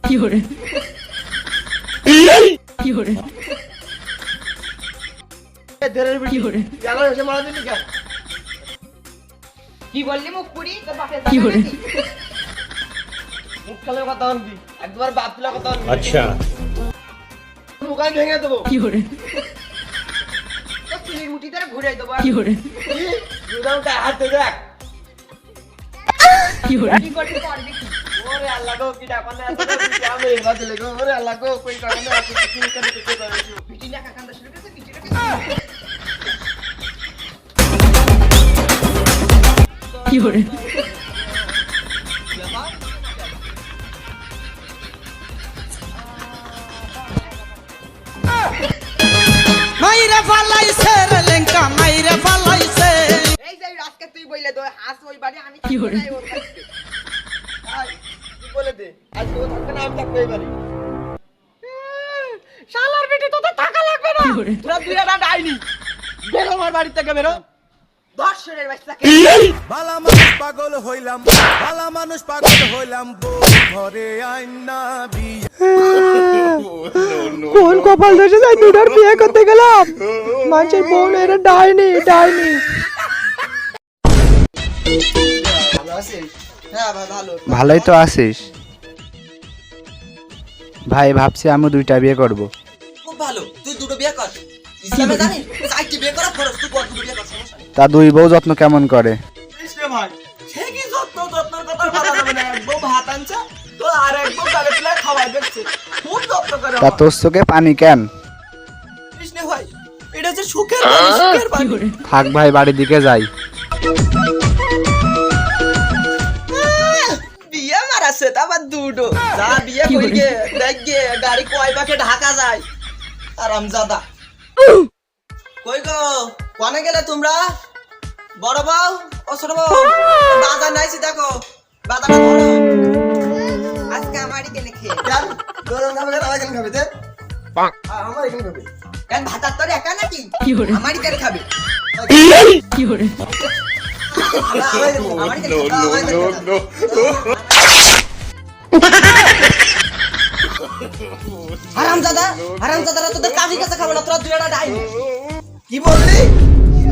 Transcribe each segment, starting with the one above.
fiore, fiore, fiore, কি বললি মুখ পুরি তোর বাপের কি করে? মুখ খালে কথা বলবি একবার বাপ তুলা কথা বলবি अच्छा মুখ আমি ভেঙে দেবো fiore, তো চুলির মুঠি ধরে ঘুরে দেবো fiore, দুদাম কা হাত দে দেখ fiore, কি করবি করবি কি ওরে আল্লাহ গো কি ডাকলে এত আমি বাদ লাগো ওরে আল্লাহ গো কই কারণে আছে কি করে কি করে পিটি না কাকান্দা শুরু করেছে পিটিটা fiore, মাইরে ফালাইছে রে লেঙ্কা মাইরে ফালাইছে এই যে আজকে তুই বইলে দো হাস ওই বাড়ি আমি কি করে? ও থাকবে আয় কি বলে দে আজ ও থাকবে না আমি থাকবো এই বাড়ি শালার বেটি তো টাকা লাগবে না fiore, তোরা দুই একটা ডাইনি বেরো আমার বাড়ি থেকে বেরো দর্শনের বাচ্চাকে বালা মানুষ পাগল হইলাম বালা মানুষ পাগল হইলাম বউ ঘরে আইনা বিয়া কোন কপাল দেশে যাই দুটার বিয়ে করতে গেলাম মানুষের বোন এরা ডাইনি ডাইনি ভালো আছিস হ্যাঁ ভাই ভালো ভালোই তো আছিস ভাই ভাবছি আমি দুইটা বিয়ে করব খুব ভালো তুই দুটো বিয়ে কর ইসলামে জানিস চারটি বিয়ে করা খরচ তুই কর দুটো বিয়ে কর সমস্যা নেই তা দুই বউ যত্ন কেমন করে কৃষ্ণ ভাই সে কি যত্নর কথা বলা যাবে না একদম ভাত আনছে তো আর একদম তালে তুলে খাওয়াই দিচ্ছে খুব যত্ন করে তা তোর চোখে পানি কেন কৃষ্ণ ভাই এটা যে সুখের বাড়ি সুখের বাড়ি fiore, থাক ভাই বাড়ির দিকে যাই বিয়ে মারাছে তা আবার দুটো যা বিয়ে কই গে দেখ গে গাড়ি কয় পাকে ঢাকা যায় আরামজাদা কই গো কোনে গেলে তোমরা বড় বউ ও ছোট বউ বাজার নাইছি দেখো বাজারটা ধরো আজকে আমারই কেনে খেয়ে কেন গরম খাবে না আমার কেন খাবে তে আমার এখানে খাবে কেন ভাতার তোর একা নাকি fiore, আমারই কেন খাবে fiore, আমারই কেন হারামজাদারা তোদের কাজী কাছে খাবো না তোরা দুইটা ডাইনি কি বললি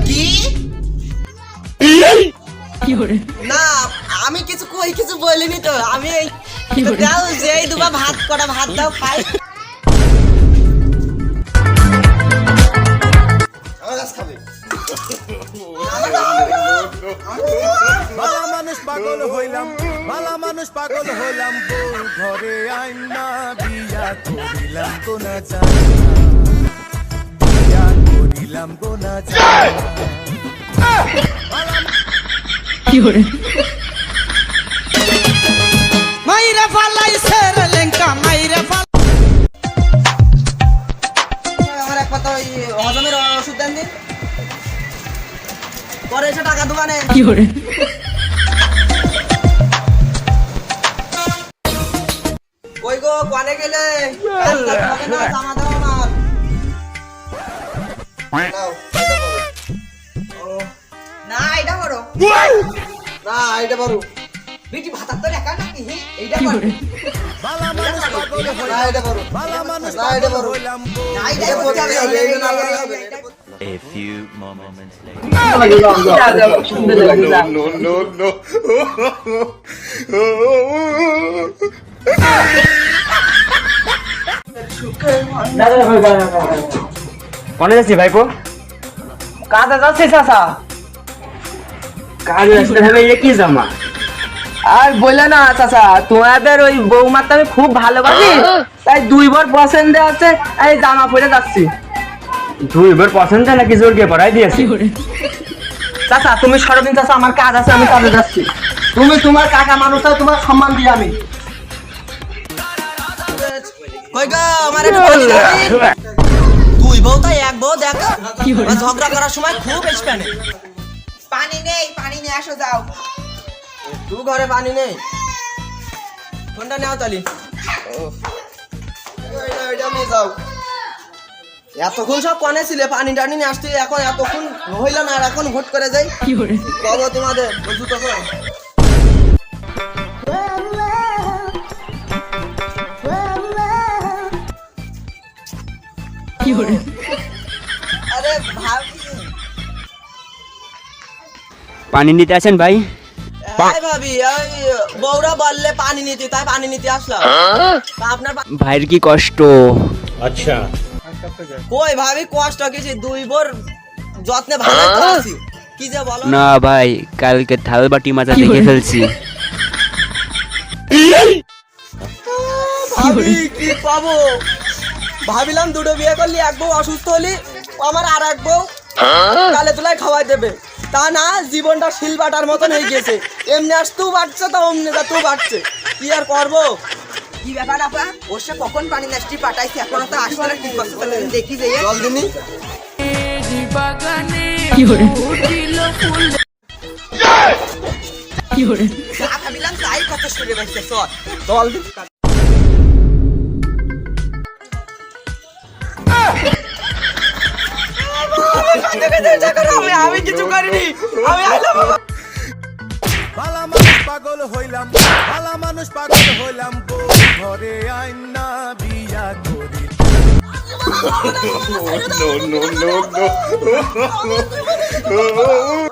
কি fiore, না আমি কিছু কই কিছু বলিনি তো আমি এই কি বলি? দাও যে এই দুবা ভাত করা ভাত দাও খাই আমার কাছে খাবে বালা মানুষ পাগল হইলাম বালা মানুষ পাগল হইলাম বউ ঘরে আইনা বিয়া করিলাম কোনা যায় বিয়া করিলাম কোনা যায় fiore, মাইরে ফালাইছে রে লেঙ্কা মাইরে ফাল আমার এক কথা ওই হজমের ওষুধ দেন দিন পরে এসে টাকা দোকানে fiore, কই গো কোনে গেলে হবে না জামা দাও আমার নাও এটা করো ও, না এটা করো না এটা পারো বিটি ভাতার তোর একা নাকি এইটা fiore, করো বালা মানুষ পাগল না হইলাম এটা পারো বালা মানুষ না এটা পাগল পারো হইলাম বউ না এইটা এটা করতে হবে, করতে হবে, এইটা এটা না করতে করলে হবে, হবে না। এইটা করতে হবে। A few moments later কোনে যাচ্ছি ভাইপো কাজে যাচ্ছি চাচা কাজে আসতে হবে এই কি জামা আর বললে না চাচা তোমাদের ওই বৌমার তো আমি খুব ভালোবাসি তাই 2 বার পছন্দ আছে এই জামা পরে যাচ্ছি 2 বার পছন্দ নাকি জোর দিয়ে পরাই দিয়েছি fiore, চাচা তুমি সরদিন চাচা আমার কাজ আছে আমি কাজে যাচ্ছি তুমি তোমার কাকা মানুষ তোমার সম্মান দিই আমি কই গো আমার একটু পানি দাও। দুই বউ তাই এক বউ দেখ fiore, ওরা ঝগড়া করার সময় খুব স্প্যানে পানি নেই আসো যাও তুই ঘরে পানি নেই ফোনটা নেও তালি এটা নিয়ে যাও এতক্ষণ সব কনে ছিলে পানি টানি নিয়ে আসতে এখন এতক্ষণ হইল না আর এখন ভোট করে যাই fiore, কবে তোমাদের জুতো করে Fiore. আরে ভাবি পানি নিতে আসেন ভাই? হ্যাঁ ভাবি, ওই বউরা বললে পানি নিতে, তাই পানি নিতে আসলাম। তা আপনার ভাইয়ের কি কষ্ট? কই ভাবি কষ্ট কিছু, দুই বোর যত্নে ভালো তো আছি। কি যে বলো না ভাই, কালকে থাল বাটি মাজা দেখে ফেলছি। ভাবি কি পাবো? ভাবিলাম দুটো বিয়ে করলি, এক বউ অসুস্থ হলি, আমার আর এক বউ কালে তোলায় খাওয়াই দেবে। তা না, জীবনটা শিলবাটার মতন হয়ে গেছে। এমনি আসতেও বাড়ছে, তা অমনি যাতেও বাড়ছে। কি আর করবো? কি ব্যাপার আপা? ওর সে কখন পানি নাস্টি পাঠাইছে, এখনো তো আসছে না, কি করছে তাহলে দেখি যে জল দিনি। Fiore. Fiore. যা ভাবিলাম তাই কত সরে বাইছে। চল জল দি। আমি কিছু করিনি, আমি আইলাম। ভালা মানুষ পাগল হইলাম, ভালা মানুষ পাগল হইলাম, বউ ঘরে আইনা বিয়া করি।